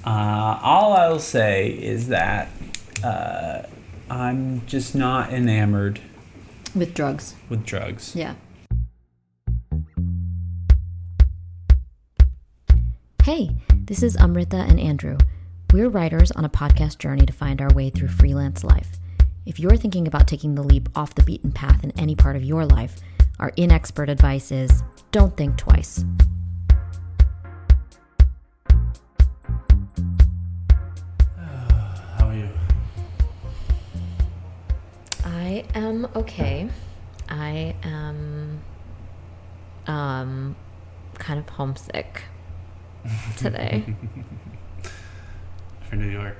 All I'll say is that I'm just not enamored with drugs. Yeah. Hey, this is Amrita and Andrew. We're writers on a podcast journey to find our way through freelance life. If you're thinking about taking the leap off the beaten path in any part of your life, our inexpert advice is don't think twice. How are you? I am okay. I am kind of homesick today. For New York?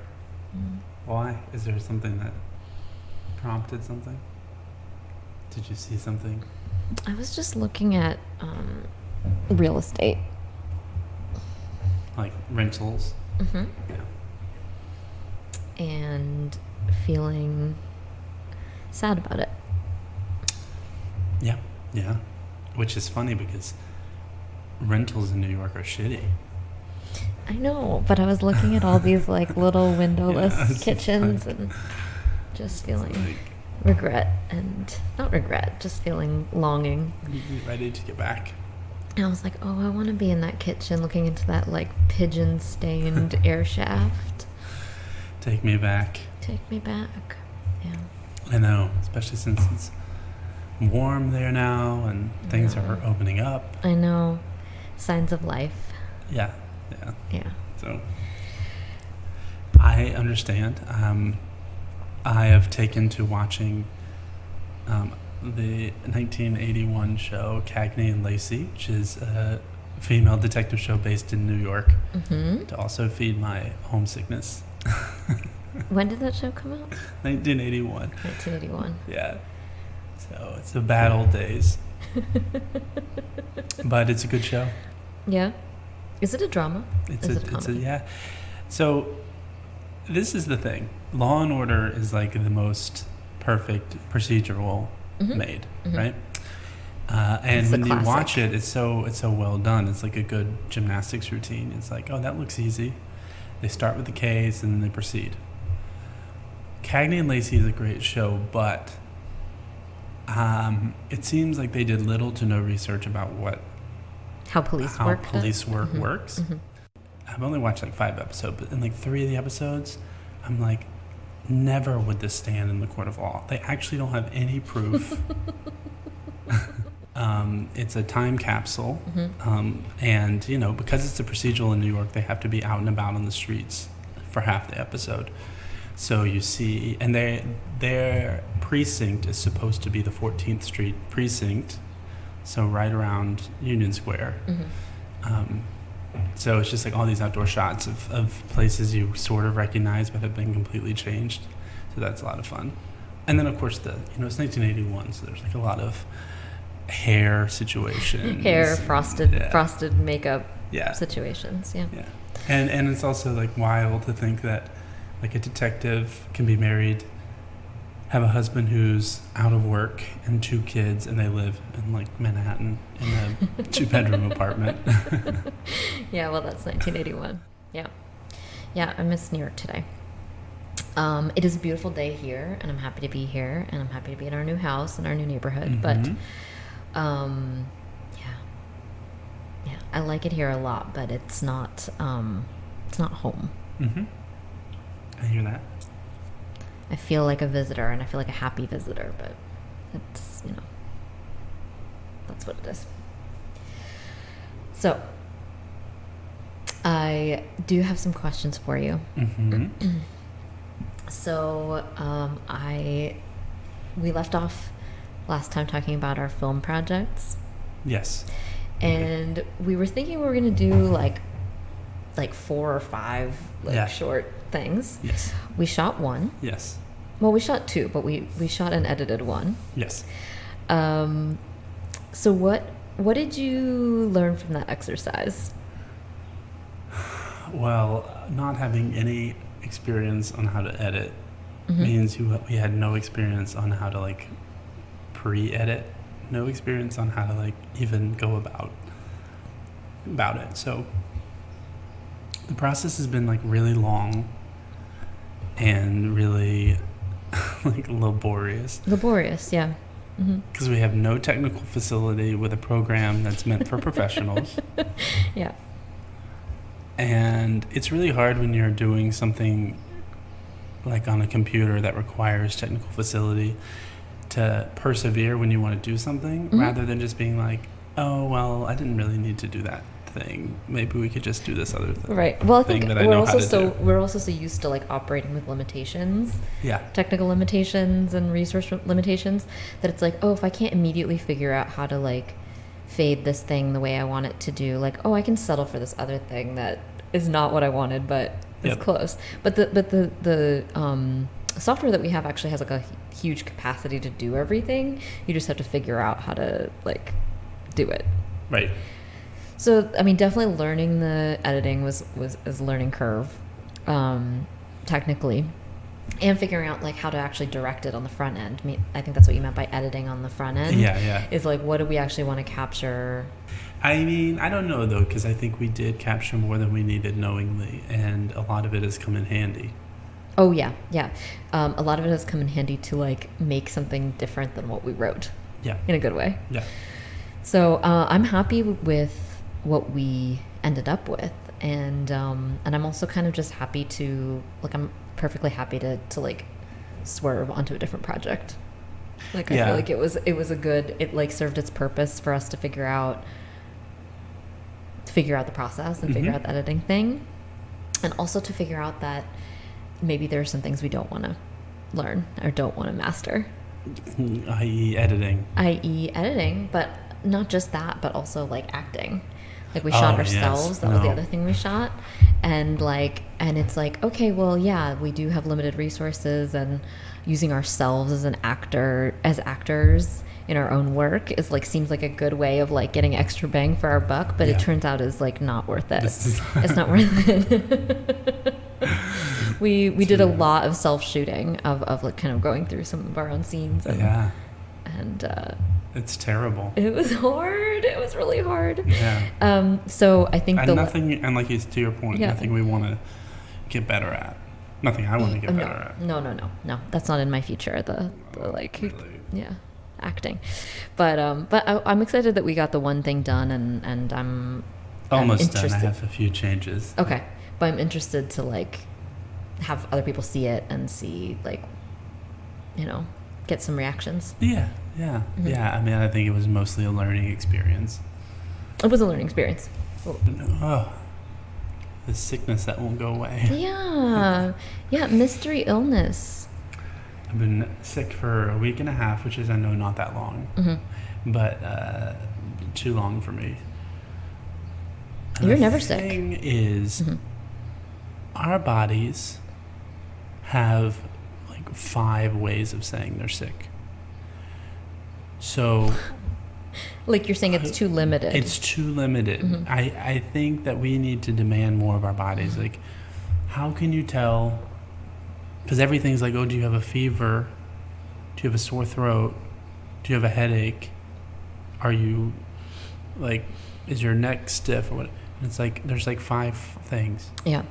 Why? Is there something that prompted something? Did you see something? I was just looking at real estate. Like rentals? Mm-hmm. Yeah. And feeling sad about it. Yeah. Which is funny because rentals in New York are shitty. I know, but I was looking at all these like little windowless kitchens and just feeling regret and not regret, just feeling longing. Ready to get back. And I was like, oh, I want to be in that kitchen looking into that like pigeon stained air shaft. Take me back. Take me back. Yeah. I know, especially since it's warm there now and things are opening up. I know. Signs of life. Yeah. So I understand. I have taken to watching the 1981 show Cagney and Lacey, which is a female detective show based in New York, to also feed my homesickness. When did that show come out? 1981. 1981. Yeah. So it's the bad old days. But it's a good show. Yeah. Is it a drama? It's a yeah. So this is the thing. Law and Order is like the most perfect procedural made, right? And when you watch it, it's so well done. It's like a good gymnastics routine. It's like, oh, that looks easy. They start with the case and then they proceed. Cagney and Lacey is a great show, but it seems like they did little to no research about how police work works. I've only watched like 5 episodes, but in like 3 of the episodes, I'm like, never would this stand in the court of law. They actually don't have any proof. It's a time capsule, and because it's a procedural in New York, they have to be out and about on the streets for half the episode. So you see, and their precinct is supposed to be the 14th Street precinct, so right around Union Square. So it's just like all these outdoor shots of places you sort of recognize but have been completely changed. So that's a lot of fun. And then of course it's 1981, so there's like a lot of hair situations. Frosted makeup situations. Yeah. And it's also like wild to think that like a detective can be married, have a husband who's out of work and 2 kids, and they live in like Manhattan in a 2-bedroom apartment. Yeah, well, that's 1981. Yeah, I miss New York today. It is a beautiful day here, and I'm happy to be here, and I'm happy to be in our new house and our new neighborhood. But yeah, I like it here a lot, but it's not home. I hear that. I feel like a visitor, and I feel like a happy visitor, but it's, that's what it is. So, I do have some questions for you. So, we left off last time talking about our film projects. Yes. And we were thinking we were going to do like 4 or 5 short things. Yes. We shot 1. Yes. Well, we shot 2, but we shot and edited 1. Yes. So what did you learn from that exercise? Well, not having any experience on how to edit means we had no experience on how to like pre-edit, no experience on how to like even go about it. So The process has been like really long and really like laborious. Laborious, yeah. Because we have no technical facility with a program that's meant for professionals. Yeah. And it's really hard when you're doing something like on a computer that requires technical facility to persevere when you want to do something, rather than just being like, oh, well, I didn't really need to do that thing. Maybe we could just do this other thing. Right. Well, I think we're also so used to like operating with limitations. Yeah. Technical limitations and resource limitations, that it's like, oh, if I can't immediately figure out how to like fade this thing the way I want it to do, like, oh, I can settle for this other thing that is not what I wanted, but is close. But the software that we have actually has like a huge capacity to do everything. You just have to figure out how to like do it. Right. So, I mean, definitely learning the editing was a learning curve, technically, and figuring out like how to actually direct it on the front end. I mean, I think that's what you meant by editing on the front end. Yeah. Is like, what do we actually want to capture? I mean, I don't know though, because I think we did capture more than we needed knowingly, and a lot of it has come in handy. Oh yeah. A lot of it has come in handy to like make something different than what we wrote. Yeah. In a good way. Yeah. So I'm happy with what we ended up with, and I'm also kind of just happy to like, I'm perfectly happy to like swerve onto a different project. Like I feel like it was a good, it like served its purpose for us to figure out the process and figure out the editing thing, and also to figure out that maybe there are some things we don't want to learn or don't want to master, i.e. editing, but not just that, but also like acting. Like we shot ourselves. Yes. That was the other thing we shot. And it's like, okay, well, yeah, we do have limited resources, and using ourselves as actors in our own work is like, seems like a good way of like getting extra bang for our buck, but it turns out is like not worth it. It's not worth it. We did a lot of self-shooting of like kind of going through some of our own scenes. And it's terrible. It was hard. It was really hard. Yeah. So I think and like to your point, nothing we want to get better at. Nothing I want to get better at. No. That's not in my future. The like, really? Acting. But I'm excited that we got the one thing done, and I'm almost done. I have a few changes. Okay, but I'm interested to like have other people see it and see like, you know, get some reactions. Yeah. I mean, I think it was mostly a learning experience. It was a learning experience. Oh, the sickness that won't go away. Yeah, mystery illness. I've been sick for a week and a half, which is, I know, not that long, but too long for me. And You're never sick. The thing is, our bodies have like 5 ways of saying they're sick. So, like you're saying, it's too limited. It's too limited. I think that we need to demand more of our bodies. Like, how can you tell? Because everything's like, oh, do you have a fever? Do you have a sore throat? Do you have a headache? Are you, like, is your neck stiff or what? And it's like, there's like 5 things. Yeah.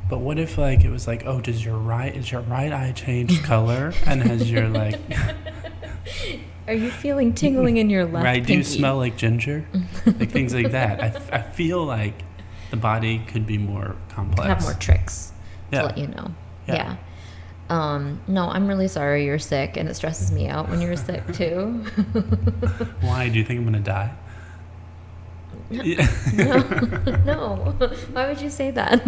But what if like it was like, oh, is your right eye changed color? And has your like... Are you feeling tingling in your left pinky? Do you smell like ginger? Like things like that. I feel like the body could be more complex. Have more tricks to let you know. Yeah. No, I'm really sorry you're sick, and it stresses me out when you're sick too. Why? Do you think I'm gonna die? No. Why would you say that?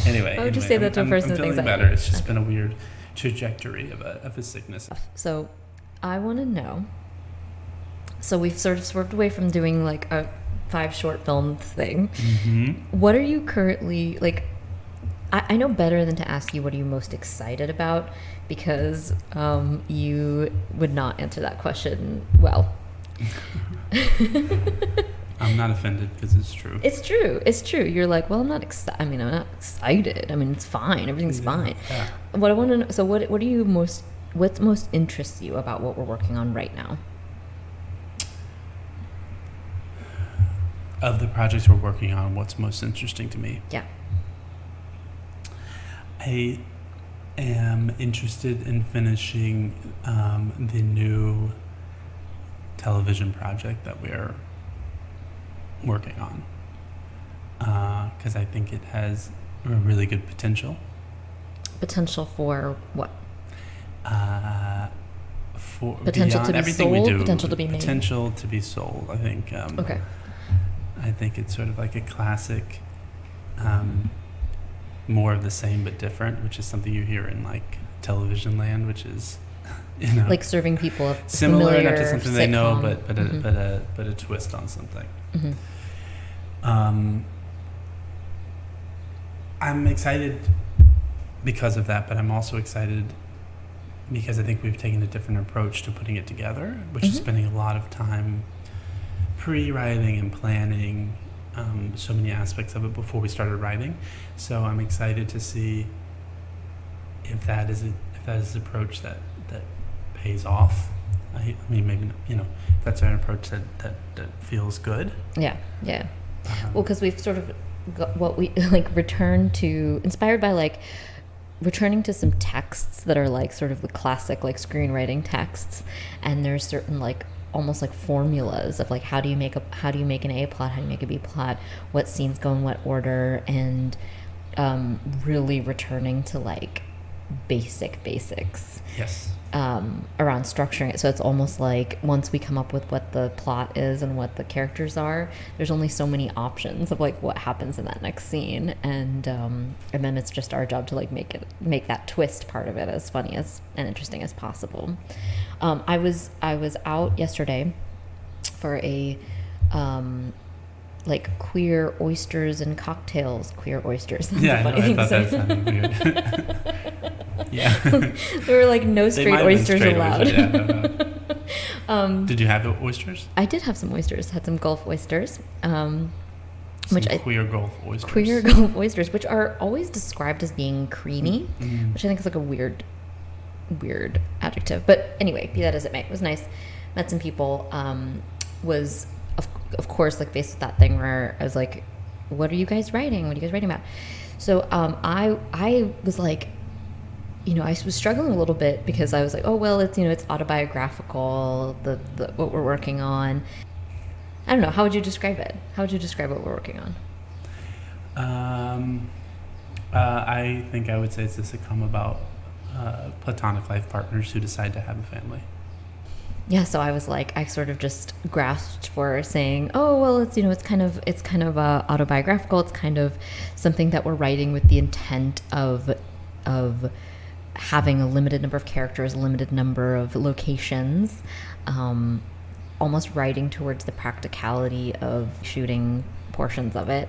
Anyway, why would you say that to a person I'm with feeling anxiety? better. It's just been a weird trajectory of a sickness. So I want to know, so we've sort of swerved away from doing like a 5 short films thing. What are you currently like? I know better than to ask you what are you most excited about, because you would not answer that question well. I'm not offended because it's true. It's true. You're like, well, I'm not excited. I mean, I'm not excited. I mean, it's fine. Everything's fine. Yeah. What I want to know, so what do you what most interests you about what we're working on right now? of the projects we're working on, what's most interesting to me? Yeah. I am interested in finishing the new television project that we're working on, because I think it has a really good potential. Potential for what? For potential to be everything sold, we do, potential to be made. Potential to be sold. I think. Okay. I think it's sort of like a classic, more of the same but different, which is something you hear in like television land, which is, like serving people a similar enough to something sitcom. they know, but a twist on something. I'm excited because of that, but I'm also excited because I think we've taken a different approach to putting it together, which is spending a lot of time pre-writing and planning so many aspects of it before we started writing. So I'm excited to see if that is an approach that pays off. I mean, maybe, if that's an approach that feels good. Yeah. Well, because we've sort of got what we returned to, inspired by returning to some texts that are like sort of the classic like screenwriting texts, and there's certain like almost like formulas of like how do you make an A plot, how do you make a B plot, what scenes go in what order, and really returning to like basics. Yes. Around structuring it, so it's almost like once we come up with what the plot is and what the characters are, there's only so many options of like what happens in that next scene, and then it's just our job to like make that twist part of it as funny as and interesting as possible. I was out yesterday for a like queer oysters and cocktails. Queer oysters. That's Yeah, a funny thing I thought to say. that sounded weird. Yeah. There were like no straight oysters allowed. Oysters, yeah, did you have oysters? I did have some oysters. Had some Gulf oysters. Queer Gulf oysters. Queer Gulf oysters, which are always described as being creamy, which I think is like a weird adjective. But anyway, be that as it may, it was nice. Met some people. Was of course like faced with that thing where I was like, "What are you guys writing? What are you guys writing about?" So I was like, I was struggling a little bit because I was like, oh well, it's it's autobiographical. The what we're working on. I don't know. How would you describe it? How would you describe what we're working on? I think I would say it's a sitcom about platonic life partners who decide to have a family. Yeah, so I was like, I sort of just grasped for saying, oh well, it's it's kind of autobiographical. It's kind of something that we're writing with the intent of having a limited number of characters, a limited number of locations, almost writing towards the practicality of shooting portions of it.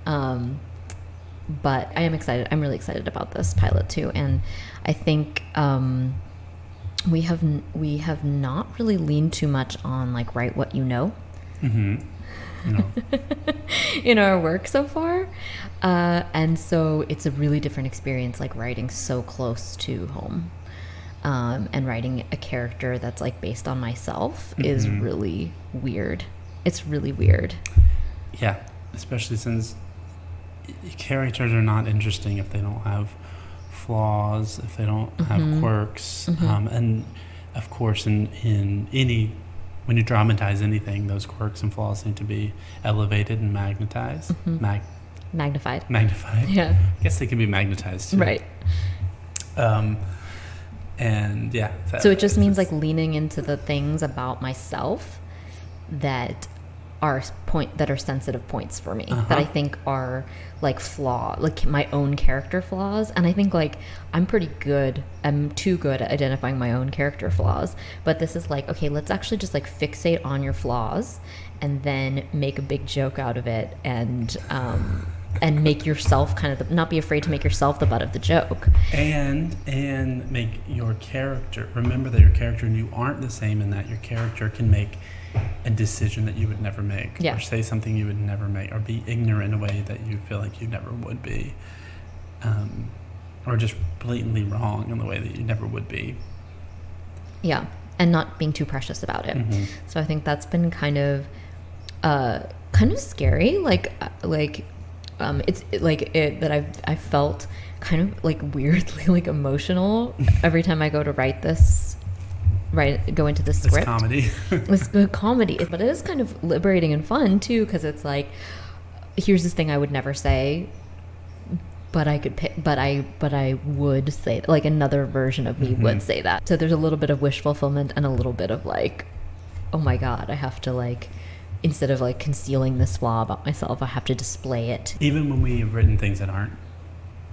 But I am excited. I'm really excited about this pilot too, and I think we have not really leaned too much on like write what you know. No. In our work so far, and so it's a really different experience like writing so close to home, and writing a character that's like based on myself is really weird. It's really weird. Yeah, especially since characters are not interesting if they don't have flaws, if they don't have quirks, and of course in any, when you dramatize anything, those quirks and flaws need to be elevated and magnetized. Magnified. Yeah. I guess they can be magnetized too. Right. And yeah. So it just means like leaning into the things about myself that are sensitive points for me, that I think are like like my own character flaws. And I think like I'm too good at identifying my own character flaws, but this is like, okay, let's actually just like fixate on your flaws and then make a big joke out of it, and make yourself not be afraid to make yourself the butt of the joke, and make your character, remember that your character and you aren't the same, and that your character can make a decision that you would never make, or say something you would never make, or be ignorant in a way that you feel like you never would be, or just blatantly wrong in the way that you never would be. Yeah, and not being too precious about it. So I think that's been kind of kind of scary. I felt kind of like weirdly like emotional every time I go to go into this script. It's comedy. It's good comedy, but it is kind of liberating and fun too, because it's like, here's this thing I would never say, but I could pick, but I would say, like, another version of me would say that. So there's a little bit of wish fulfillment and a little bit of like, oh my God, I have to, like, instead of like concealing this flaw about myself, I have to display it. Even when we've written things that aren't,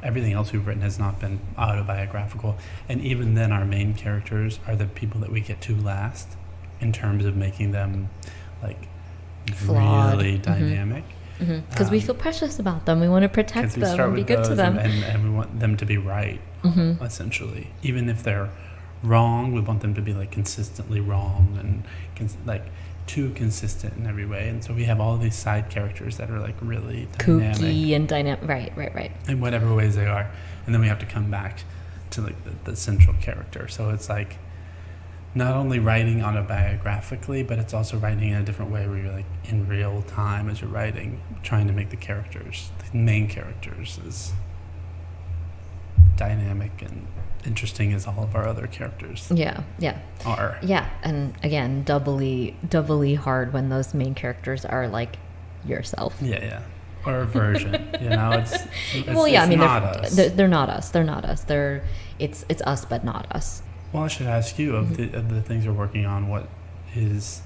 everything else we've written has not been autobiographical. And even then, our main characters are the people that we get to last in terms of making them, like, Flawed. really dynamic. Because we feel precious about them. We want to protect them and be good to them. And we want them to be right, essentially. Even if they're wrong, we want them to be, like, consistently wrong and, like, too consistent in every way. And so we have all these side characters that are, like, really dynamic. Kooky and dynamic. Right. In whatever ways they are. And then we have to come back to, like, the central character. So it's, like, not only writing autobiographically, but it's also writing in a different way where you're, like, in real time as you're writing, trying to make the main characters, as dynamic and interesting as all of our other characters are. Yeah, and again, doubly hard when those main characters are, like, yourself. Yeah. Or a version, it's well, yeah, it's I mean, not us. They're not us. It's us, but not us. Well, I should ask you, of the things you're working on, what is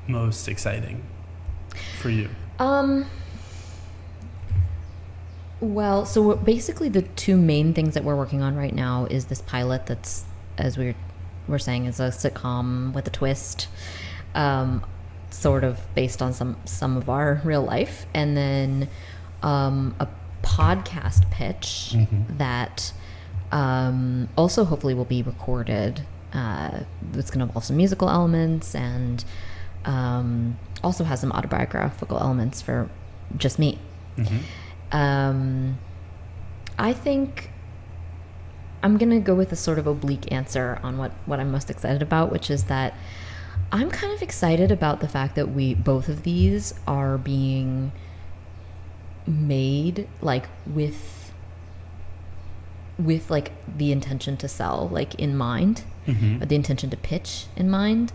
most exciting for you? Well, so basically the two main things that we're working on right now is this pilot that's, as we're saying, is a sitcom with a twist, sort of based on some of our real life, and then a podcast pitch that also hopefully will be recorded. It's going to involve some musical elements and also has some autobiographical elements for just me. I think I'm going to go with a sort of oblique answer on what I'm most excited about, which is that I'm kind of excited about the fact that both of these are being made, like, with like the intention to sell, like, in mind, or the intention to pitch in mind,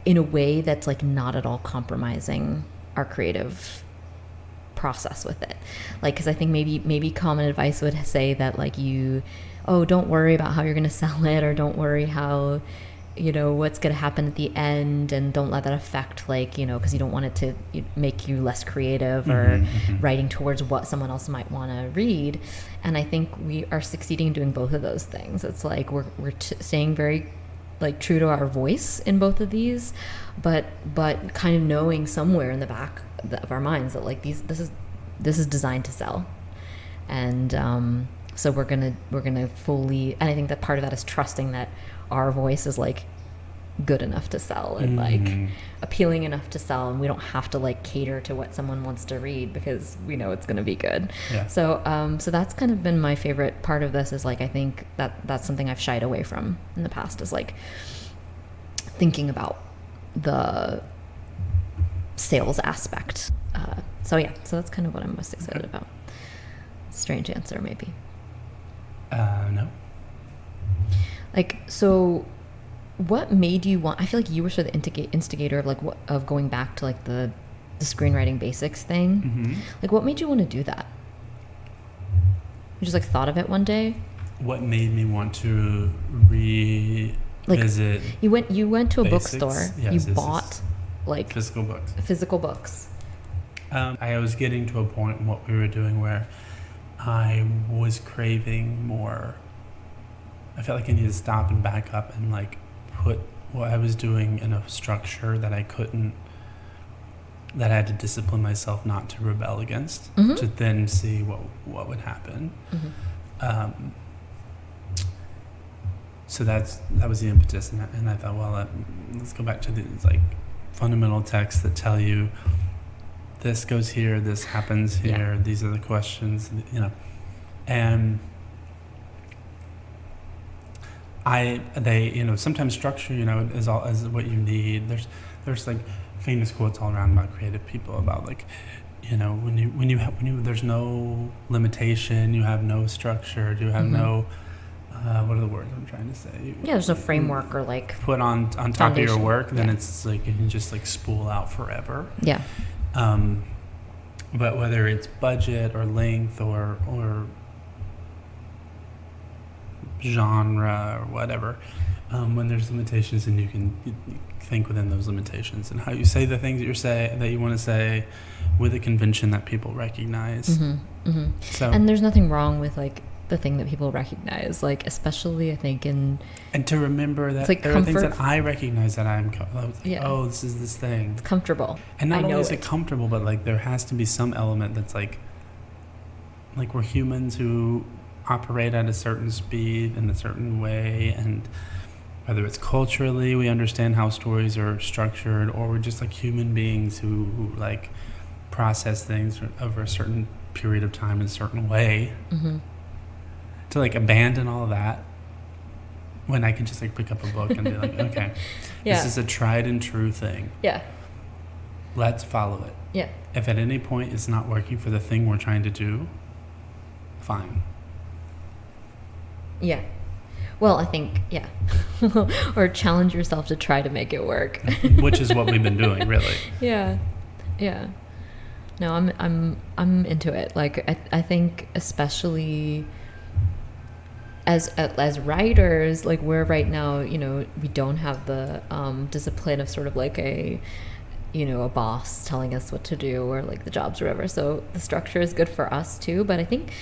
in a way that's, like, not at all compromising our creative process with it. Like, because I think maybe common advice would say that, like, don't worry about how you're going to sell it, or don't worry how, what's going to happen at the end, and don't let that affect, like, because you don't want it to make you less creative or writing towards what someone else might want to read. And I think we are succeeding in doing both of those things. It's like we're staying very, like, true to our voice in both of these, but kind of knowing somewhere in the back of our minds that, like, this is designed to sell. And so we're gonna fully, and I think that part of that is trusting that our voice is, like, good enough to sell and like appealing enough to sell, and we don't have to, like, cater to what someone wants to read because we know it's going to be good. So that's kind of been my favorite part of this, is, like, I think that's something I've shied away from in the past, is, like, thinking about the sales aspect. So that's kind of what I'm most excited about. Strange answer, maybe. No. Like, so what made you want, I feel like you were sort of the instigator of, like, of going back to, like, the screenwriting basics thing. Like, what made you want to do that? You just, like, thought of it one day? What made me want to revisit, like, you went to a basics? Bookstore. Yes, you bought, like, physical books. I was getting to a point in what we were doing where I was craving more. I felt like I needed to stop and back up and, like, put what I was doing in a structure that I had to discipline myself not to rebel against, to then see what would happen. So that was the impetus, and I thought, well, let's go back to these, like, fundamental texts that tell you this goes here, this happens here, these are the questions, and sometimes structure, is what you need. There's like famous quotes all around about creative people about like, you know, when you there's no limitation, you have no structure, you have no what are the words I'm trying to say? Yeah, there's no framework or like put on top foundation. of your work, then it's like you can just like spool out forever. Yeah. But whether it's budget or length or genre or whatever, when there's limitations, and you think within those limitations and how you say the things that you want to say with a convention that people recognize. So, and there's nothing wrong with like the thing that people recognize, like especially I think and to remember that like there are things that I recognize that oh, this is this thing. It's comfortable. And not only is it comfortable, but like there has to be some element that's like we're humans who operate at a certain speed in a certain way, and whether it's culturally we understand how stories are structured, or we're just like human beings who like process things over a certain period of time in a certain way. To like abandon all of that when I can just like pick up a book and be like, okay, this is a tried and true thing. Yeah. Let's follow it. Yeah. If at any point it's not working for the thing we're trying to do, fine. Yeah. Well, I think, yeah. Or challenge yourself to try to make it work. Which is what we've been doing, really. Yeah. Yeah. No, I'm into it. Like I think especially as writers, like we're right now, you know, we don't have the discipline of sort of like a boss telling us what to do, or like the jobs or whatever. So the structure is good for us too. But I think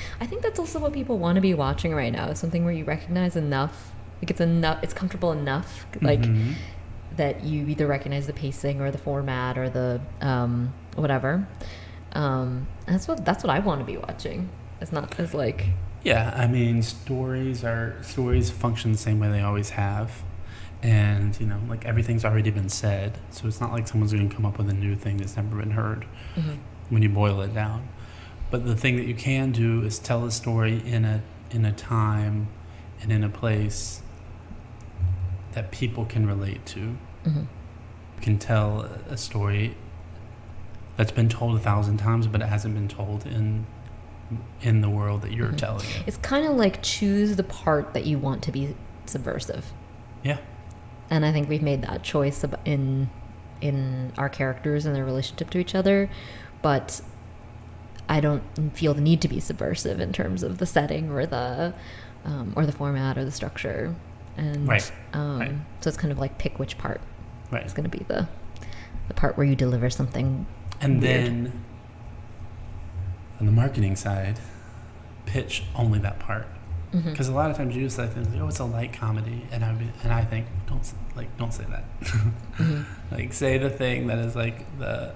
that's also what people want to be watching right now. Something where you recognize enough, like it's comfortable enough, like that you either recognize the pacing or the format or the whatever. That's what I want to be watching. It's not as like. Yeah, I mean, stories function the same way they always have. And, you know, like everything's already been said. So it's not like someone's going to come up with a new thing that's never been heard when you boil it down. But the thing that you can do is tell a story in a time and in a place that people can relate to. You can tell a story that's been told 1,000 times, but it hasn't been told in the world that you're telling it. It's kind of like choose the part that you want to be subversive. Yeah. And I think we've made that choice in our characters and their relationship to each other, but I don't feel the need to be subversive in terms of the setting or the format or the structure. And right. So it's kind of like pick which part is going to be the part where you deliver something. And weird. then on the marketing side, pitch only that part. Because a lot of times you just say things like, oh, it's a light comedy, and I think don't say that. Like say the thing that is like the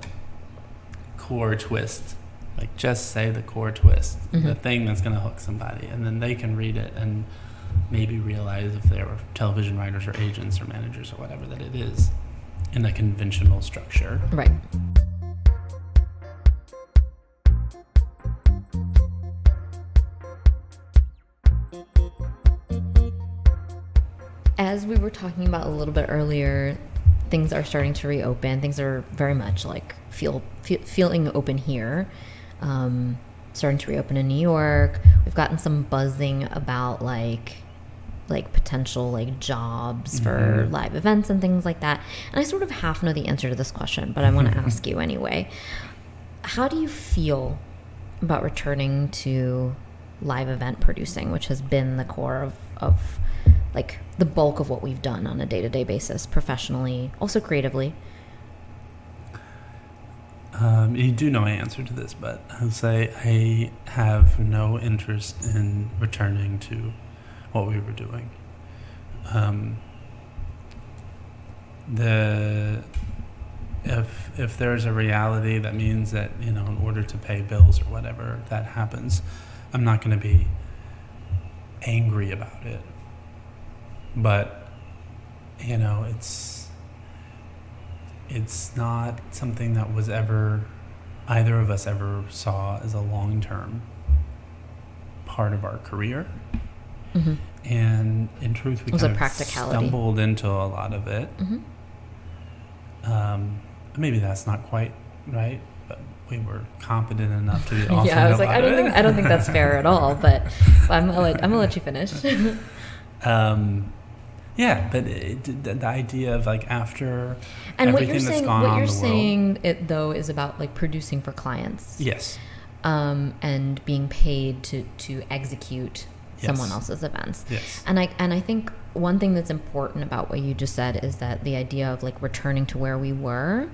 core twist. Like just say the core twist, the thing that's going to hook somebody, and then they can read it and maybe realize if they were television writers or agents or managers or whatever that it is in a conventional structure. Right. As we were talking about a little bit earlier, things are starting to reopen. Things are very much like feeling open here. Starting to reopen in New York. We've gotten some buzzing about like potential like jobs for live events and things like that. And I sort of half know the answer to this question, but I want to ask you anyway. How do you feel about returning to live event producing, which has been the core of like the bulk of what we've done on a day-to-day basis, professionally, also creatively? You do know my answer to this, but I'll say I have no interest in returning to what we were doing. If there's a reality that means that, you know, in order to pay bills or whatever, that happens, I'm not going to be angry about it. But, you know, it's not something that was either of us ever saw as a long-term part of our career. And in truth, we kind of stumbled into a lot of it. maybe that's not quite right, but we were competent enough to be awesome. Yeah, I was like, I don't think that's fair at all, but I'm gonna let you finish. Yeah, but the idea of like after and everything that's gone on in the world. What you're saying it though is about like producing for clients. Yes. And being paid to execute someone else's events. Yes. And I think one thing that's important about what you just said is that the idea of like returning to where we were,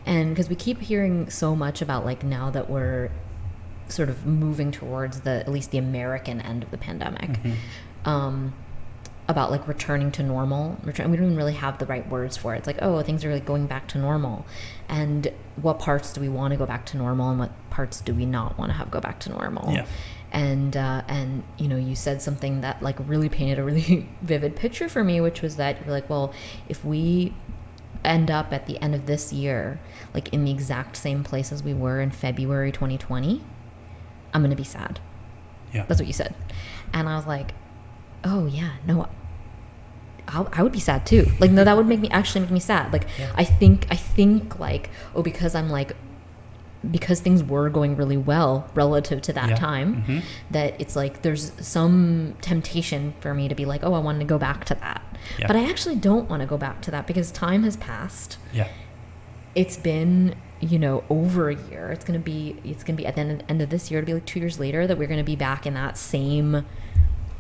and because we keep hearing so much about like now that we're sort of moving towards at least the American end of the pandemic. Mm-hmm. About like returning to normal. We don't even really have the right words for it. It's like, oh, things are like going back to normal. And what parts do we want to go back to normal and what parts do we not want to have go back to normal? Yeah. And you know, you said something that like really painted a really vivid picture for me, which was that you're like, well, if we end up at the end of this year, like in the exact same place as we were in February 2020, I'm going to be sad. Yeah. That's what you said. And I was like, oh yeah, no, I would be sad too. Like, no, that would make me sad. Like, yeah. I think like, oh, because things were going really well relative to that time, mm-hmm. that it's like there's some temptation for me to be like, oh, I want to go back to that. Yeah. But I actually don't want to go back to that because time has passed. Yeah. It's been, you know, over a year. It's gonna be at the end of this year. It'll be like 2 years later that we're gonna be back in that same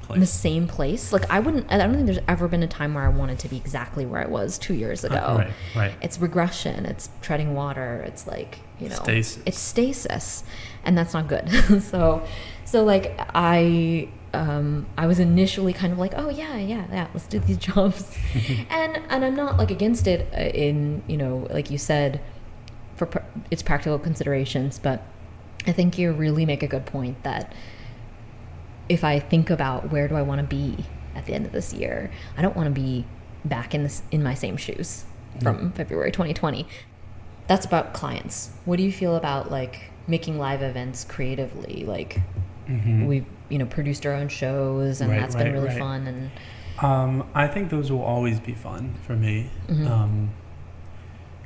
place. In the same place. Like I don't think there's ever been a time where I wanted to be exactly where I was 2 years ago. Right. It's regression. It's treading water. It's like, you know, stasis. It's stasis, and that's not good. so like I was initially kind of like, oh yeah, let's do these jobs, and I'm not like against it in, you know, like you said, for its practical considerations, but I think you really make a good point that if I think about where do I want to be at the end of this year, I don't want to be back in my same shoes from February 2020. That's about clients. What do you feel about like making live events creatively? Like we've, you know, produced our own shows, and that's been really fun. And I think those will always be fun for me.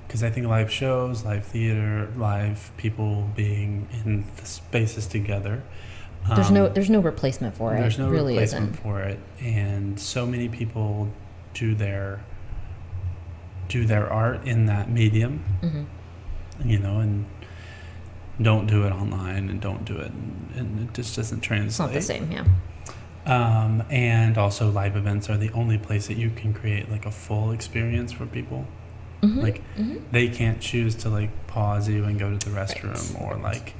Because I think live shows, live theater, live people being in the spaces together. There's no replacement for it. There's no really replacement isn't. for it, and so many people do their art in that medium, you know, and don't do it online, and don't do it, and it just doesn't translate. It's not the same, yeah. And also, live events are the only place that you can create like a full experience for people. They can't choose to like pause you and go to the restroom, or like.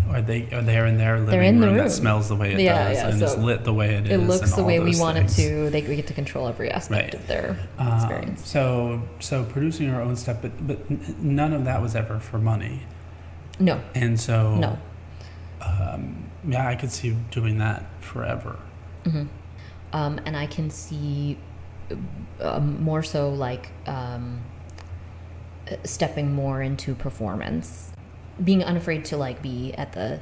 Or they're in their living room that smells the way it does, and it's lit the way it is. It looks the way we want it to. We get to control every aspect of their experience. So producing our own stuff, but none of that was ever for money. No. And so, no. I could see doing that forever. And I can see more so like stepping more into performance. Being unafraid to like be at the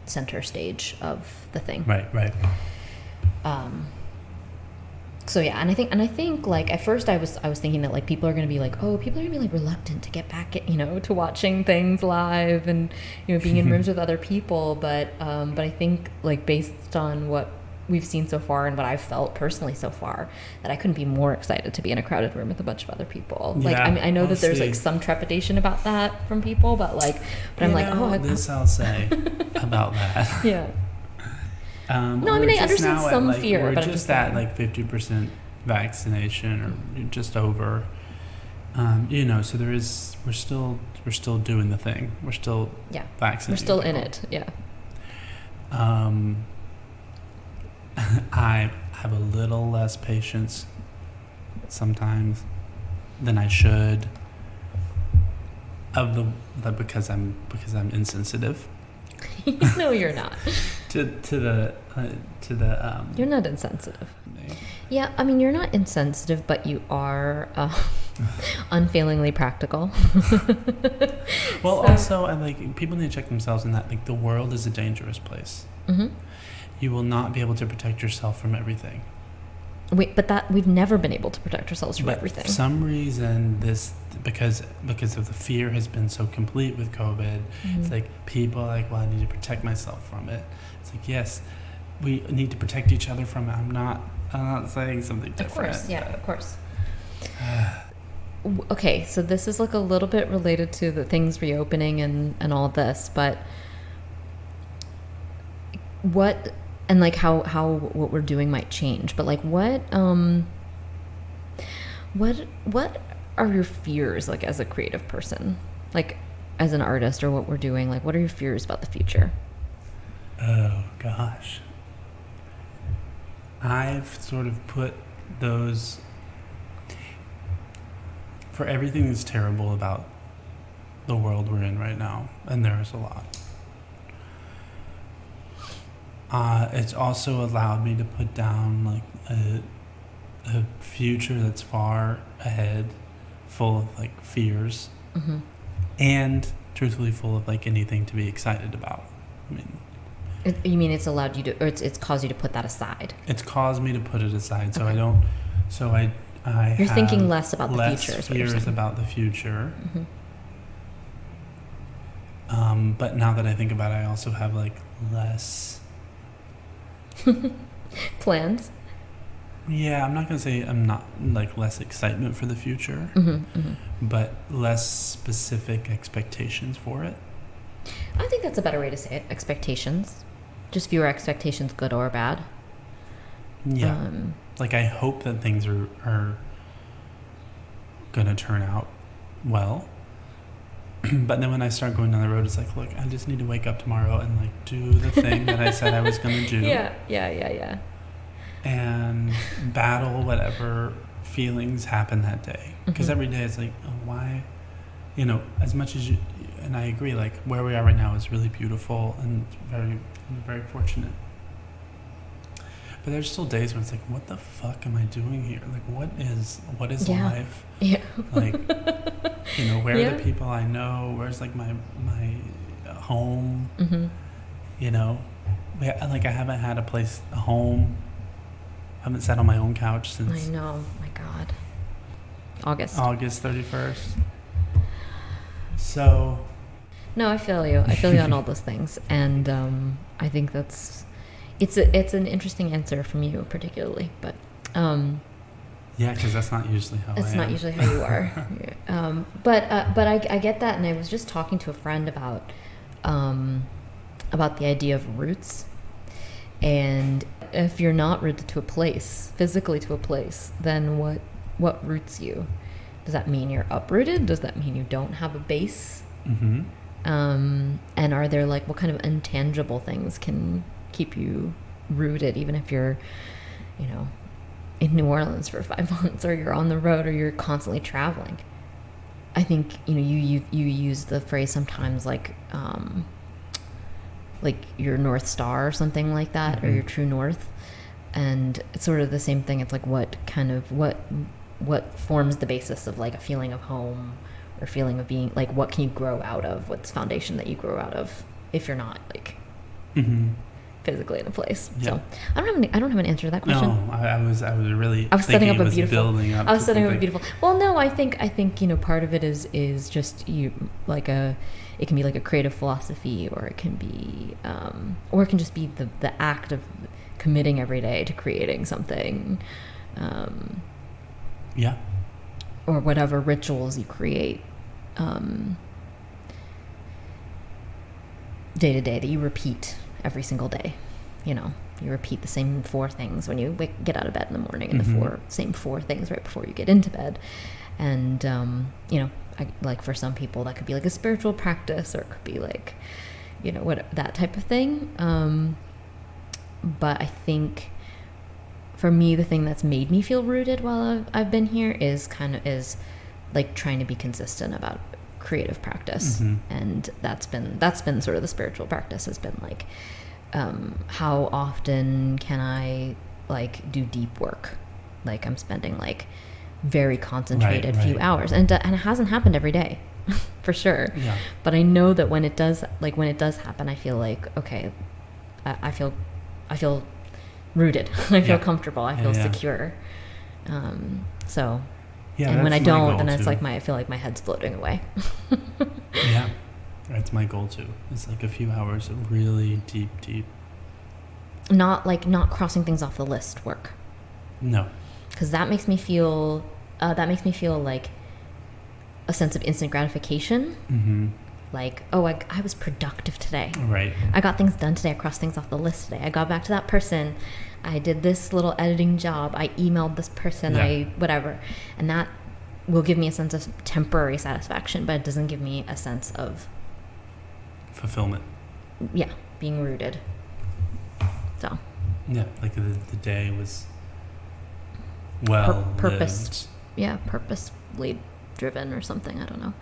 center stage of the thing. Right. So yeah, and I think like at first I was thinking that like people are going to be like, oh, people are going to be like reluctant to get back at, you know, to watching things live and, you know, being in rooms with other people, but I think like based on what we've seen so far and what I've felt personally so far, that I couldn't be more excited to be in a crowded room with a bunch of other people. Like, I mean, I know that there's like some trepidation about that from people, but I'm like, oh, this I'll say about that. Yeah. No, I mean, I understand some fear, but I'm just at like 50% vaccination, or just over. You know, so we're still doing the thing. We're still vaccinating. We're still people. In it. Yeah. I have a little less patience sometimes than I should because I'm insensitive. No, you're not. to the You're not insensitive. Yeah, I mean, you're not insensitive, but you are unfailingly practical. Well, also, I like people need to check themselves in that like the world is a dangerous place. You will not be able to protect yourself from everything. But that we've never been able to protect ourselves from everything. For some reason, because of the fear has been so complete with COVID, it's like people are like, well, I need to protect myself from it. It's like, yes, we need to protect each other from it. I'm not saying something different. Of course, yeah, of course. Okay, so this is like a little bit related to the things reopening and all this, but what, and like how what we're doing might change, but like what are your fears, like as a creative person, like as an artist, or what we're doing, like what are your fears about the future? Oh gosh, I've sort of put those, for everything that's terrible about the world we're in right now, and there's a lot. It's also allowed me to put down like a future that's far ahead, full of like fears, and truthfully full of like anything to be excited about. I mean, you mean it's allowed you to, or it's caused you to put that aside? It's caused me to put it aside, so Okay. You're thinking less about the future. Less fears about the future. But now that I think about it, I also have like less plans. Yeah, I'm not gonna say I'm not like less excitement for the future, but less specific expectations for it. I think that's a better way to say it. Expectations, just fewer expectations, good or bad. Yeah. Like I hope that things are gonna turn out well. But then when I start going down the road, it's like, look, I just need to wake up tomorrow and like do the thing that I said I was gonna do. Yeah. And battle whatever feelings happen that day. Because every day it's like, oh, why? You know, as much as you, and I agree, like where we are right now is really beautiful and very, very fortunate. But there's still days when it's like, what the fuck am I doing here? Like, what is life? Yeah. Like, you know, where are the people I know? Where's like my home? You know, like I haven't had a home. I haven't sat on my own couch since. I know. My God. August 31st. So. No, I feel you. I feel you on all those things, and I think that's. It's an interesting answer from you particularly, but yeah, because that's not usually how it's I am. not usually how you are. But I get that, and I was just talking to a friend about the idea of roots, and if you're not rooted to a place, physically to a place, then what roots you? Does that mean you're uprooted? Does that mean you don't have a base? And are there like what kind of intangible things can keep you rooted, even if you're, you know, in New Orleans for 5 months, or you're on the road, or you're constantly traveling? I think, you know, you use the phrase sometimes like your North Star or something like that, or your true north, and it's sort of the same thing. It's like what forms the basis of like a feeling of home or feeling of being, like what can you grow out of? What's the foundation that you grow out of if you're not like physically in a place? Yeah. So I don't have an answer to that question. No, I was setting up a beautiful. Building up. I was setting up a beautiful. Well, no, I think you know, part of it is just you like it can be like a creative philosophy, or it can be or it can just be the act of committing every day to creating something. Yeah. Or whatever rituals you create day to day that you repeat every single day. You know, you repeat the same 4 things when you get out of bed in the morning, and the same four things right before you get into bed. And you know, like for some people that could be like a spiritual practice, or it could be like, you know, what, that type of thing. But I think for me, the thing that's made me feel rooted while I've been here is like trying to be consistent about creative practice. And that's been sort of the spiritual practice, has been like, how often can I like do deep work? Like I'm spending like very concentrated few hours, and it hasn't happened every day for sure. Yeah. But I know that when it does happen, I feel like, okay, I feel rooted. I feel Yeah. comfortable. I feel Yeah. secure. So, Yeah, and when I that's my don't, goal then it's too. like I feel like my head's floating away. Yeah, that's my goal too. It's like a few hours of really deep. Not crossing things off the list work. No. Because that makes me feel like a sense of instant gratification. Mm-hmm. Like, oh, I was productive today. Right. I got things done today. I crossed things off the list today. I got back to that person. I did this little editing job. I emailed this person. Yeah. Whatever. And that will give me a sense of temporary satisfaction, but it doesn't give me a sense of Fulfillment. yeah, being rooted. So Yeah, like the day was well purpose. lived. Yeah, purposely driven or something. I don't know.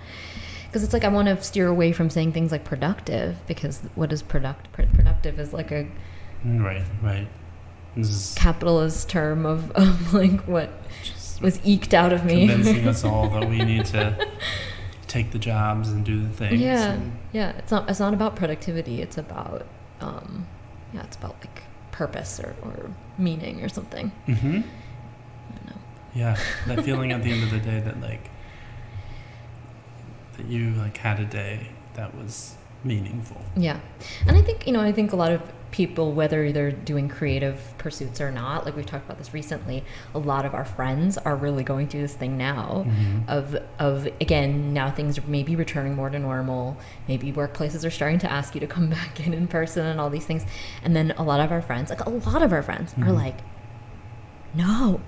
Because it's like I want to steer away from saying things like productive, because what is productive is like a Right. This is capitalist term of like what was eked out of me. convincing us all that we need to take the jobs and do the things. Yeah, and- yeah. It's not about productivity. It's about it's about like purpose or meaning or something. Mm-hmm. I don't know. Yeah, that feeling at the end of the day that like that you like had a day that was meaningful. Yeah, and I think a lot of people, whether they're doing creative pursuits or not, like we've talked about this recently, a lot of our friends are really going through this thing now of again, now things are maybe returning more to normal, maybe workplaces are starting to ask you to come back in person and all these things, and then a lot of our friends are like, no.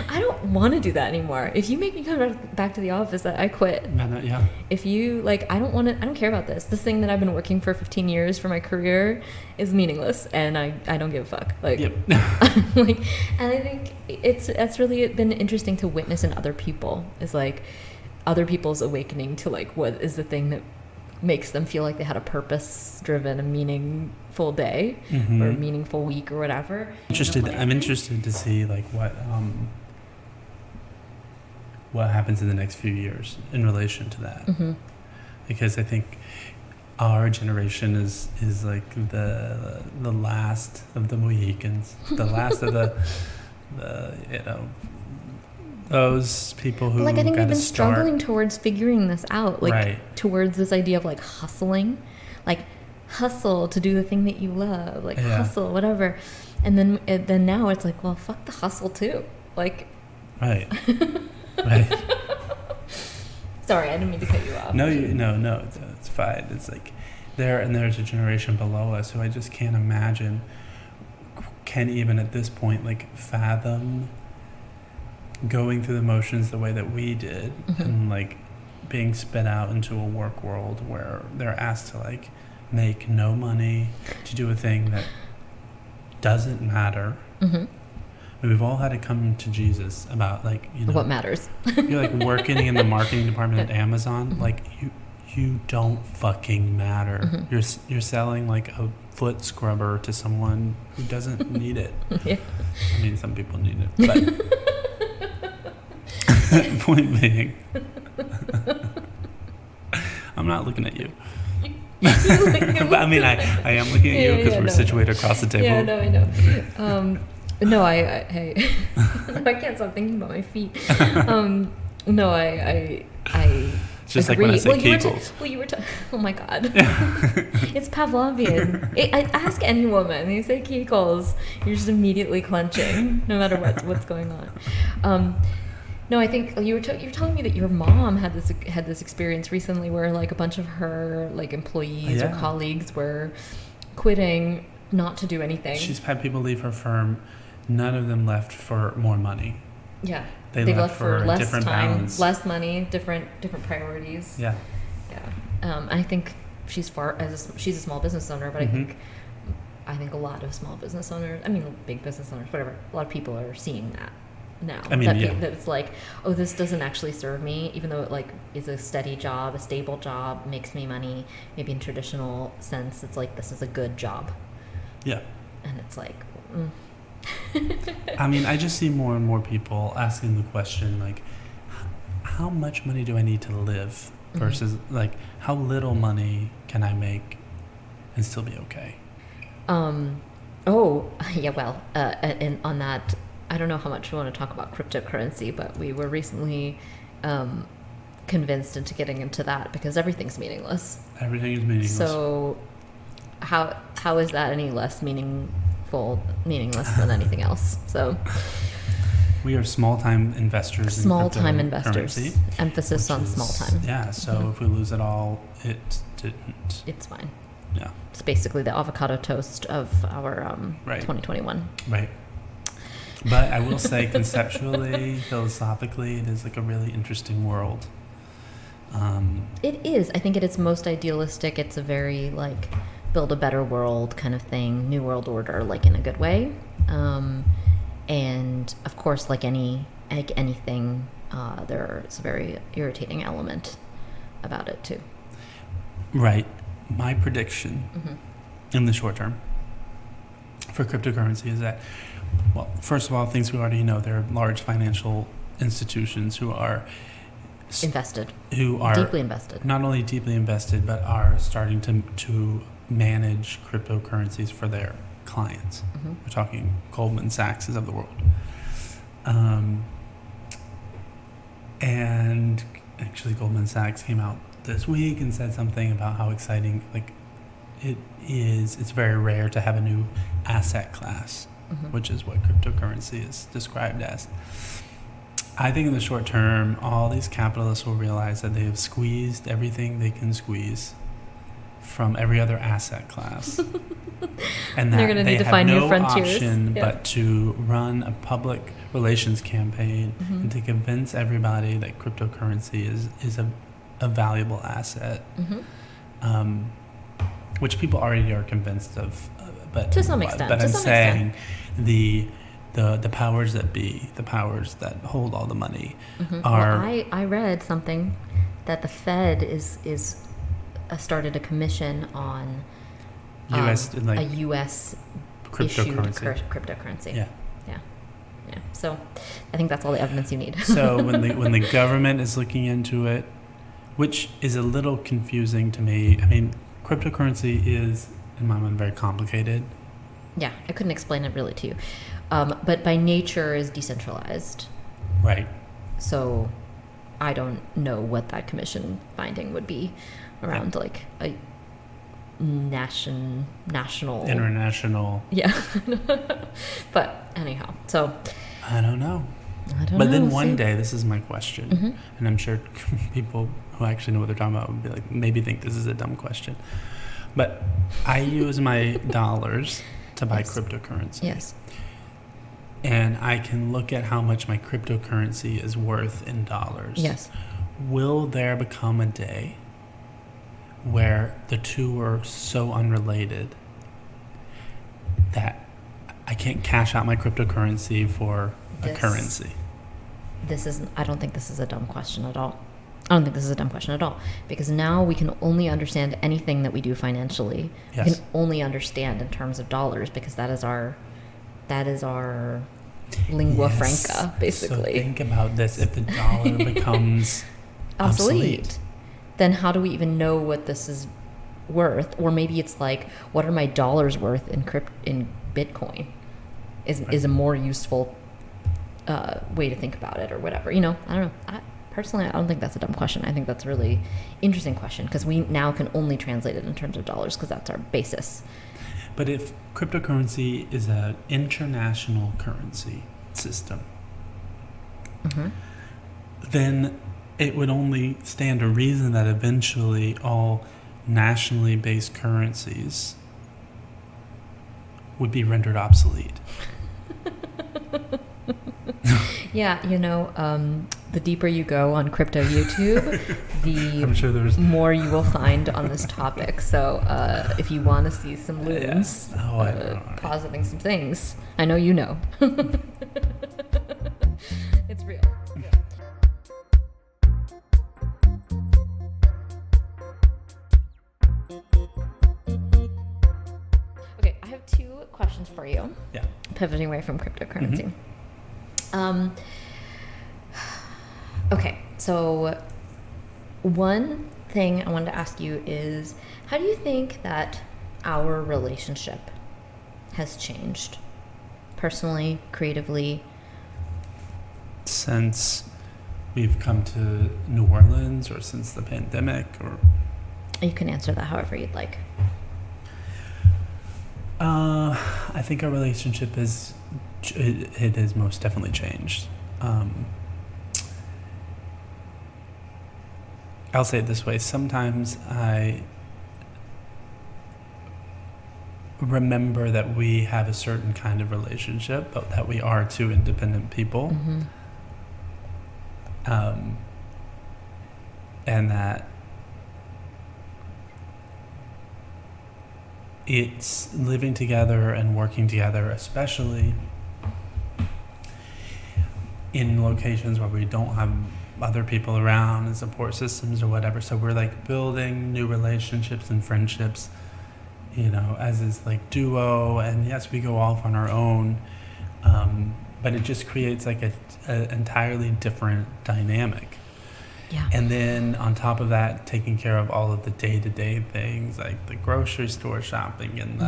I don't want to do that anymore. If you make me come back to the office, I quit. Yeah. If you like, I don't care about this. This thing that I've been working for 15 years for my career is meaningless, and I don't give a fuck. Like, Yep. like, and I think that's really been interesting to witness in other people. Is like other people's awakening to like what is the thing that makes them feel like they had a purpose-driven, a meaningful day or a meaningful week or whatever. I'm interested to see like what happens in the next few years in relation to that, because I think our generation is like the last of the Mohicans, the last of the those people who like I think we've been start. struggling towards figuring this out, like Right. towards this idea of like hustling, like hustle to do the thing that you love, like hustle whatever, and then now it's like, well, fuck the hustle too, like. Right. Right. Sorry, I didn't mean to cut you off. No, it's fine. It's like there's a generation below us who I just can't imagine can even at this point like fathom going through the motions the way that we did, and like being spit out into a work world where they're asked to like make no money, to do a thing that doesn't matter. We've all had to come to Jesus about like, what matters. You're like working in the marketing department at Amazon, like you don't fucking matter. You're selling like a foot scrubber to someone who doesn't need it. Yeah. I mean, some people need it, but point being, I'm not looking at you. But I mean, I am looking at you because we're situated across the table. Yeah, no, I know. No, I can't stop thinking about my feet. No, I It's just agree. like when I say Kegels. You were oh my God. It's Pavlovian. I ask any woman, they say Kegels, you're just immediately clenching, no matter what's going on. No, I think you were telling me that your mom had this experience recently where like a bunch of her like employees or colleagues were quitting not to do anything. She's had people leave her firm. None of them left for more money. Yeah. They left for less different time, balance. less money, different Yeah. Yeah. I think she's she's a small business owner, but I think a lot of small business owners, I mean big business owners, whatever, a lot of people are seeing that now. I mean, that it's like, oh, this doesn't actually serve me, even though it like is a steady job, a stable job, makes me money. Maybe in traditional sense, it's like this is a good job. Yeah. And it's like. I mean, I just see more and more people asking the question, like, how much money do I need to live versus, like, how little money can I make and still be okay? Oh, yeah, well, and on that, I don't know how much we want to talk about cryptocurrency, but we were recently convinced into getting into that because everything's meaningless. Everything is meaningless. So how is that any less meaningless than anything else? So we are small-time investors. Small-time investors. Emphasis on small-time. Yeah, so if we lose it all, it didn't. It's fine. Yeah. It's basically the avocado toast of our 2021. Right. But I will say conceptually, philosophically, it is like a really interesting world. It is. I think at its most idealistic, it's a very like build a better world kind of thing, new world order, like in a good way. And of course, like anything, there's a very irritating element about it too. Right. My prediction in the short term for cryptocurrency is that, well, first of all, things we already know, there are large financial institutions who are deeply invested. Not only deeply invested, but are starting to manage cryptocurrencies for their clients. We're talking Goldman Sachs of the world. And actually Goldman Sachs came out this week and said something about how exciting it's very rare to have a new asset class, which is what cryptocurrency is described as. I think in the short term, all these capitalists will realize that they have squeezed everything they can squeeze from every other asset class. And that they're going to need to find new frontiers. Option but to run a public relations campaign and to convince everybody that cryptocurrency is a valuable asset, which people already are convinced of. But to some extent. But I'm saying the powers that be, the powers that hold all the money, are. Well, I read something that the Fed is started a commission on U.S. a U.S. cryptocurrency. issued cryptocurrency. Yeah. So I think that's all the evidence you need. So when the government is looking into it, which is a little confusing to me. I mean, cryptocurrency is, in my mind, very complicated. Yeah, I couldn't explain it really to you. But by nature is decentralized. Right. So I don't know what that commission finding would be around like a national... International. Yeah. But anyhow, so... I don't know. But then one day, this is my question, and I'm sure people who actually know what they're talking about would be like, maybe think this is a dumb question. But I use my dollars to buy cryptocurrency. Yes. And I can look at how much my cryptocurrency is worth in dollars. Yes. Will there become a day where the two are so unrelated that I can't cash out my cryptocurrency for a currency? I don't think this is a dumb question at all. Because now we can only understand anything that we do financially. Yes. We can only understand in terms of dollars because that is our lingua franca, basically. So think about this. If the dollar becomes obsolete, then how do we even know what this is worth? Or maybe it's like, what are my dollars worth in Bitcoin? Is a more useful way to think about it, or whatever. I don't know. Personally, I don't think that's a dumb question. I think that's a really interesting question because we now can only translate it in terms of dollars because that's our basis. But if cryptocurrency is an international currency system, then it would only stand to reason that eventually all nationally based currencies would be rendered obsolete. Yeah, the deeper you go on crypto YouTube, the more you will find on this topic. So if you want to see some loons positing some things, I know you know. It's real. Okay, I have two questions for you. Yeah. Pivoting away from cryptocurrency. Okay, so one thing I wanted to ask you is, how do you think that our relationship has changed personally, creatively? Since we've come to New Orleans, or since the pandemic, or? You can answer that however you'd like. I think our relationship has most definitely changed. I'll say it this way. Sometimes I remember that we have a certain kind of relationship, but that we are two independent people. Mm-hmm. And that it's living together and working together, especially in locations where we don't have other people around and support systems or whatever. So we're like building new relationships and friendships, as this like duo. And yes, we go off on our own, but it just creates like a entirely different dynamic. Yeah. And then on top of that, taking care of all of the day-to-day things like the grocery store shopping and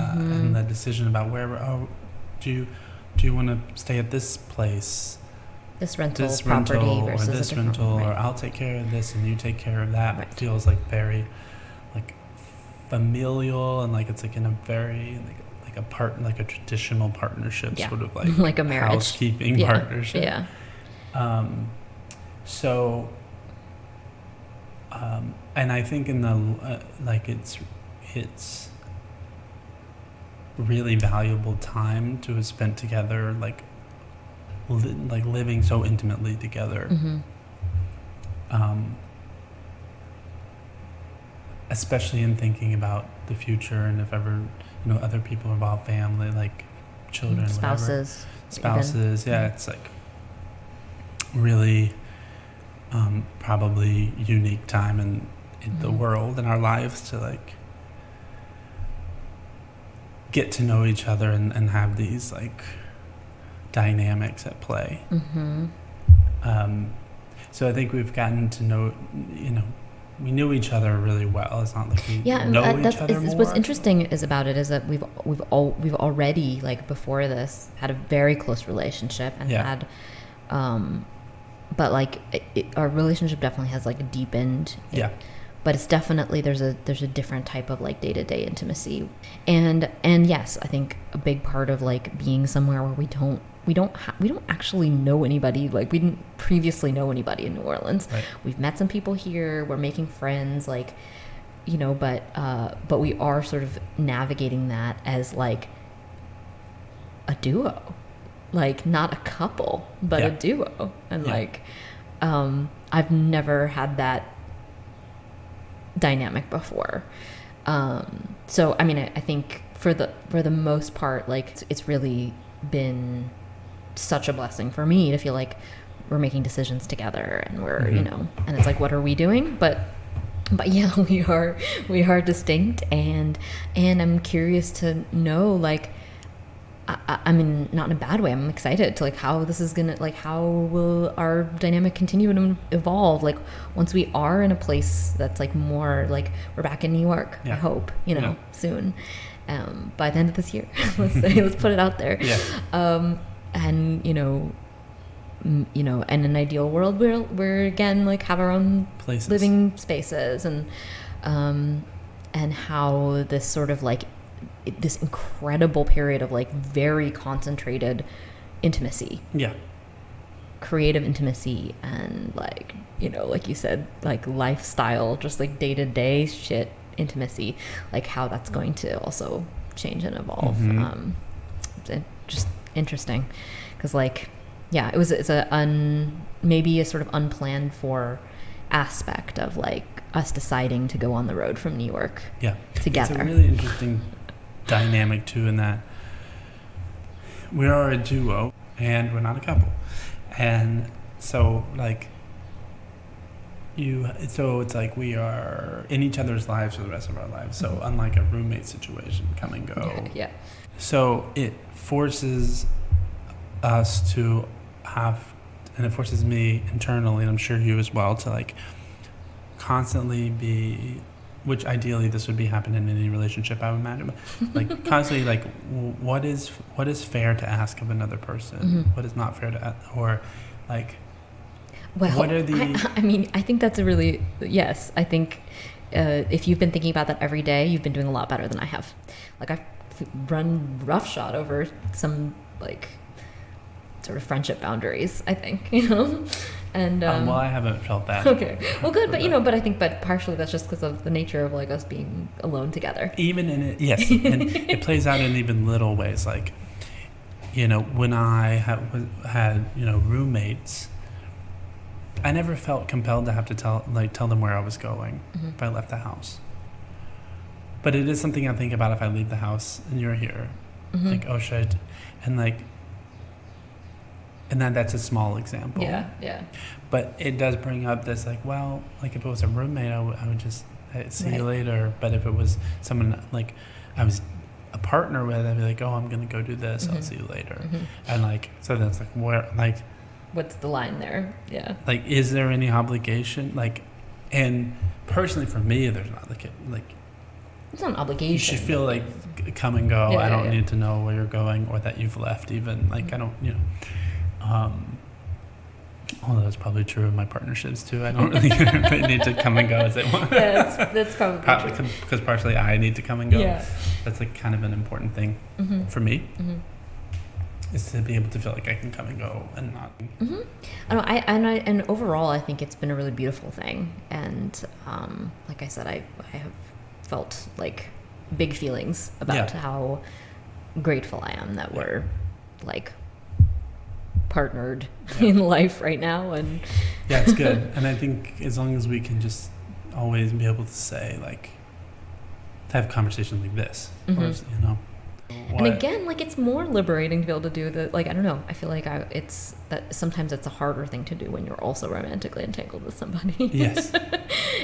the decision about do you want to stay at this place, this rental property versus or this rental, right. Or I'll take care of this and you take care of that. Right. It feels like very like familial, and like it's like in a very like a traditional partnership, sort of like like a marriage, housekeeping partnership. Yeah. And I think in the it's really valuable time to have spent together, like living so intimately together. Mm-hmm. Especially in thinking about the future, and if ever other people involved, family, like children, spouses, even. Yeah, it's like really probably unique time in the world, in our lives, to like get to know each other and have these like dynamics at play. So I think we've gotten to know, we knew each other really well. It's not like we know each other more. What's interesting about it is that we've already, like before this, had a very close relationship and had but like our relationship definitely has like deepened. But it's definitely there's a different type of like day-to-day intimacy, and yes, I think a big part of like being somewhere where we don't actually know anybody, like we didn't previously know anybody in New Orleans. Right. We've met some people here, we're making friends, like but we are sort of navigating that as like a duo, like not a couple but a duo, and like I've never had that dynamic before. So I mean, I think for the most part, like it's really been such a blessing for me to feel like we're making decisions together, and we're and it's like, what are we doing? But yeah, we are distinct, and I'm curious to know, like, I mean, not in a bad way. I'm excited to like how this is gonna, like, how will our dynamic continue to evolve? Like once we are in a place that's like more like we're back in New York, I hope, soon, by the end of this year. let's put it out there. And in an ideal world, we're again like have our own places, living spaces, and how this sort of like this incredible period of like very concentrated intimacy, creative intimacy, and like like you said, like lifestyle, just like day-to-day shit intimacy, like how that's going to also change and evolve. It's just interesting because like maybe a sort of unplanned for aspect of like us deciding to go on the road from New York together. It's a really interesting dynamic too, in that we are a duo and we're not a couple, and so like it's like we are in each other's lives for the rest of our lives. So unlike a roommate situation, come and go. So it forces us to have, and it forces me internally, and I'm sure you as well, to like constantly be which ideally this would be happening in any relationship, I would imagine. But like constantly, like what is fair to ask of another person? What is not fair to, or like, well, what are the? I mean, I think that's a really yes. I think if you've been thinking about that every day, you've been doing a lot better than I have. Like I've run roughshod over some like sort of friendship boundaries, I think, and well, I haven't felt that. Okay, well, good, but I think, but partially that's just because of the nature of like us being alone together. Even in it, yes, and it plays out in even little ways. Like, when I had roommates, I never felt compelled to have to tell them where I was going if I left the house. But it is something I think about if I leave the house and you're here, like, oh shit, and like. And that's a small example. Yeah. But it does bring up this, like, well, like, if it was a roommate, I would just see you later. But if it was someone, like, I was a partner with, I'd be like, oh, I'm going to go do this. I'll see you later. And, like, so that's, like, where, like... What's the line there? Yeah. Like, is there any obligation? Like, and personally for me, there's not, like, it's not an obligation. You should feel like, come and go. I don't need to know where you're going or that you've left even. Like, I don't, although it's probably true of my partnerships too. I don't really they need to come and go as they want. Yeah, that's probably true. Because partially I need to come and go. Yeah. That's like kind of an important thing for me. Is to be able to feel like I can come and go and not. And overall, I think it's been a really beautiful thing. And like I said, I have felt like big feelings about how grateful I am that we're like partnered in life right now. And yeah, it's good. And I think as long as we can just always be able to say, like, to have conversations like this, or, and again, like, it's more liberating to be able to do the, like, I don't know, I feel like sometimes it's a harder thing to do when you're also romantically entangled with somebody. Yes.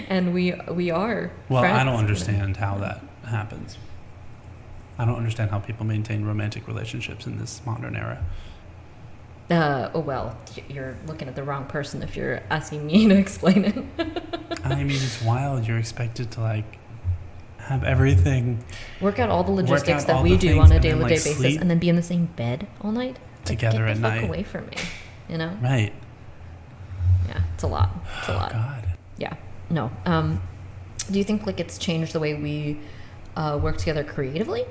And we are well friends, I don't understand how that happens. I don't understand how people maintain romantic relationships in this modern era. Well, you're looking at the wrong person if you're asking me to explain it. I mean, it's wild. You're expected to, like, have everything. Work out all the logistics that we do on a day-to-day basis and then be in the same bed all night? Together at night. Get the fuck away from me, Right. Yeah, it's a lot. It's a lot. God. Yeah. No. Do you think, like, it's changed the way we work together creatively?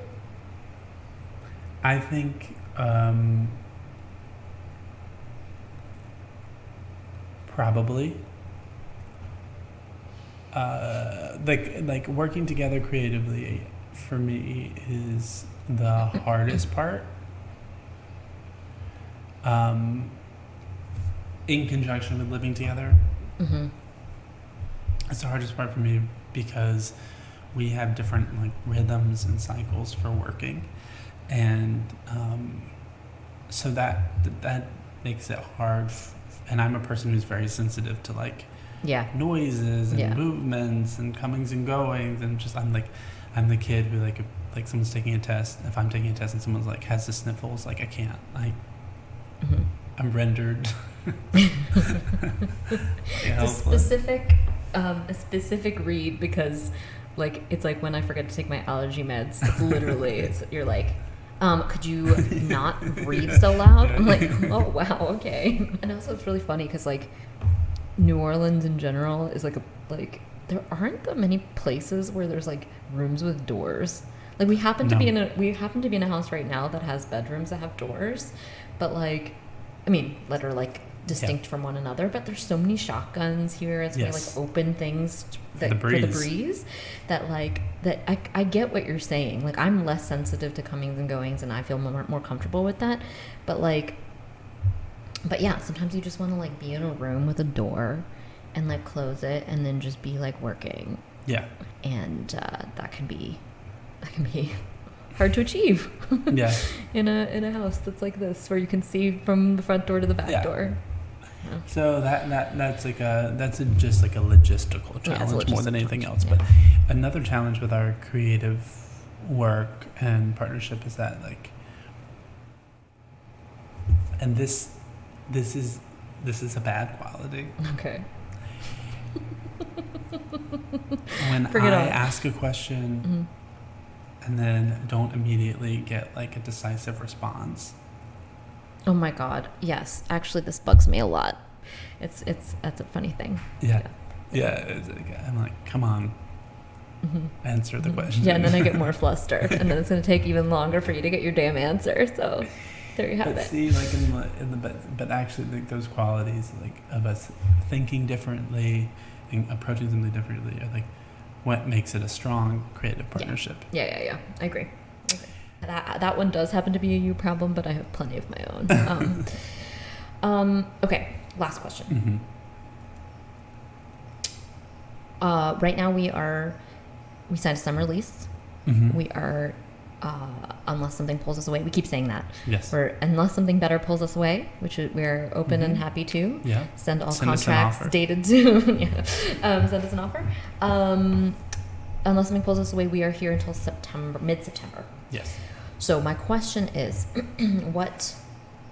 I think... probably. Like working together creatively for me is the hardest part. In conjunction with living together. It's the hardest part for me because we have different, like, rhythms and cycles for working, and so that makes it hard. And I'm a person who's very sensitive to, like, noises and movements and comings and goings, and just I'm the kid who, like, if someone's taking a test, if I'm taking a test and someone's like has the sniffles, like, I can't, I'm rendered. A specific read, because, like, it's like when I forget to take my allergy meds, it's literally you're like, could you not breathe so loud? I'm like, oh wow, okay. And also it's really funny because, like, New Orleans in general is like there aren't that many places where there's, like, rooms with doors. Like, we happen to be in a house right now that has bedrooms that have doors, but, like, I mean, that are, like, distinct from one another, but there's so many shotguns here. It's like open things for the breeze that, like, that I get what you're saying. Like, I'm less sensitive to comings and goings, and I feel more comfortable with that. But yeah, sometimes you just want to, like, be in a room with a door and, like, close it and then just be, like, working. Yeah. And that can be hard to achieve. Yeah. in a house that's like this, where you can see from the front door to the back door. Yeah. So that's just like a logistical challenge more than anything else. Yeah. But another challenge with our creative work and partnership is that, like, and this is a bad quality. Okay. when Bring it I on. ask a question and then don't immediately get like a decisive response. Oh my God. Yes. Actually, this bugs me a lot. That's a funny thing. Yeah. It's like, I'm like, come on, answer the question. Yeah, and then I get more flustered, and then it's going to take even longer for you to get your damn answer. So there you have But it. see, like but actually, like those qualities, like of us thinking differently and approaching something differently, are like what makes it a strong creative partnership. Yeah. I agree. That one does happen to be a you problem, but I have plenty of my own. Okay, last question. Right now we signed a summer lease. We are, unless something pulls us away, we keep saying that. Yes. Unless something better pulls us away, which we're open and happy to. Yeah. Send Us contracts an offer. dated soon. Send us an offer. Unless something pulls us away, we are here until mid-September. Yes. So my question is,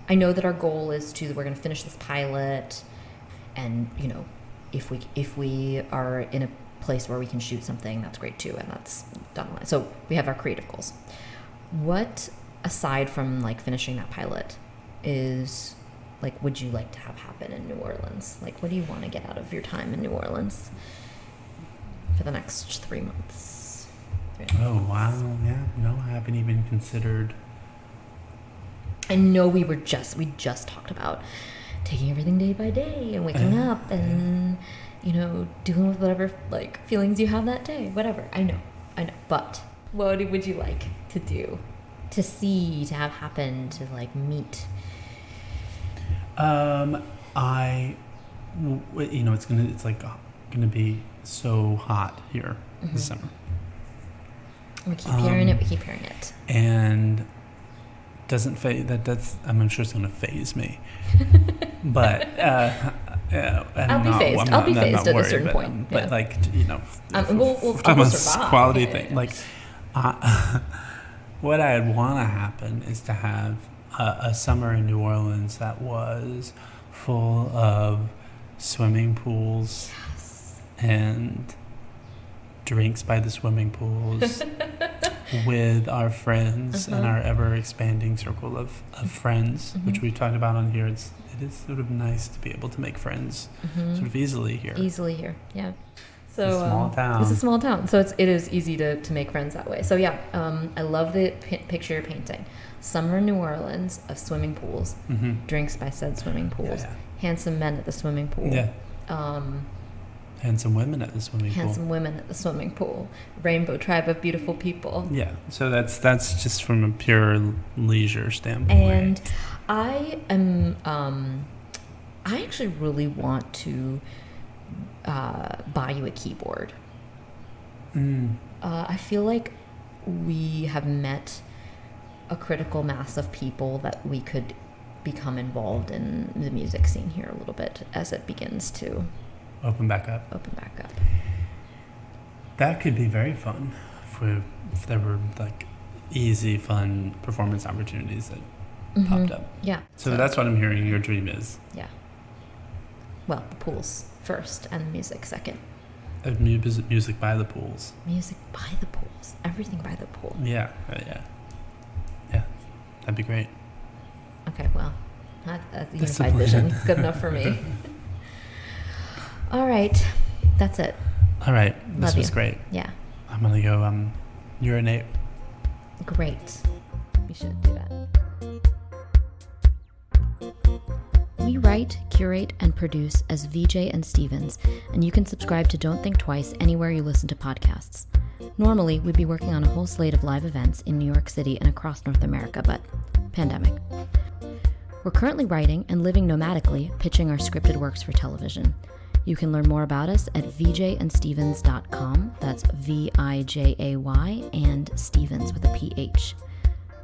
I know that our goal is we're going to finish this pilot, and if we are in a place where we can shoot something, that's great too, and that's done. So we have our creative goals. What, aside from like finishing that pilot, is like would you like to have happen in New Orleans? Like, what do you want to get out of your time in New Orleans for the next 3 months? Oh wow, yeah. No, I haven't even considered. I know we just talked about taking everything day by day and waking up and dealing with whatever like feelings you have that day, whatever. I know. But what would you like to do, to see, to have happen, to like meet? It's gonna be so hot here this summer. We keep hearing it. And doesn't phase that's I'm sure it's gonna phase me. But I'll be phased at a certain point. But like we'll talking about this survive. quality Yeah. thing. Like what I'd want to happen is to have a summer in New Orleans that was full of swimming pools and drinks by the swimming pools with our friends and our ever expanding circle of friends, which we've talked about on here. It is sort of nice to be able to make friends sort of easily here. Yeah. So It's a small town. It's a small town, so it is easy to make friends that way. So yeah, I love the picture you're painting. Summer in New Orleans of swimming pools, drinks by said swimming pools, handsome men at the swimming pool. Yeah. Handsome women at the swimming pool. Handsome women at the swimming pool. Rainbow tribe of beautiful people. Yeah. So that's just from a pure leisure standpoint. And I actually really want to buy you a keyboard. I feel like we have met a critical mass of people that we could become involved in the music scene here a little bit as it begins to open back up. That could be very fun if there were like easy, fun performance opportunities that popped up. Yeah. So that's what I'm hearing your dream is. Yeah. Well, the pools first and the music second. Music by the pools. Music by the pools. Everything by the pool. Yeah. Yeah. That'd be great. Okay, well, that's a unified vision. It's good enough for me. All right. That's it. All right. This Love was you. great. Yeah. I'm going to go urinate. Great. We should do that. We write, curate, and produce as VJ and Stevens, and you can subscribe to Don't Think Twice anywhere you listen to podcasts. Normally, we'd be working on a whole slate of live events in New York City and across North America, but pandemic. We're currently writing and living nomadically, pitching our scripted works for television. You can learn more about us at vjandstevens.com. That's VIJAY and Stevens with a PH.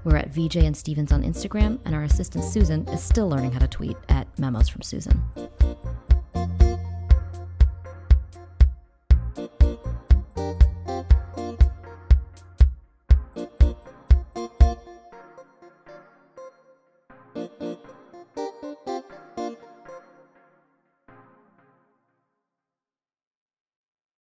We're at VJ and Stevens on Instagram, and our assistant Susan is still learning how to tweet at Memos from Susan.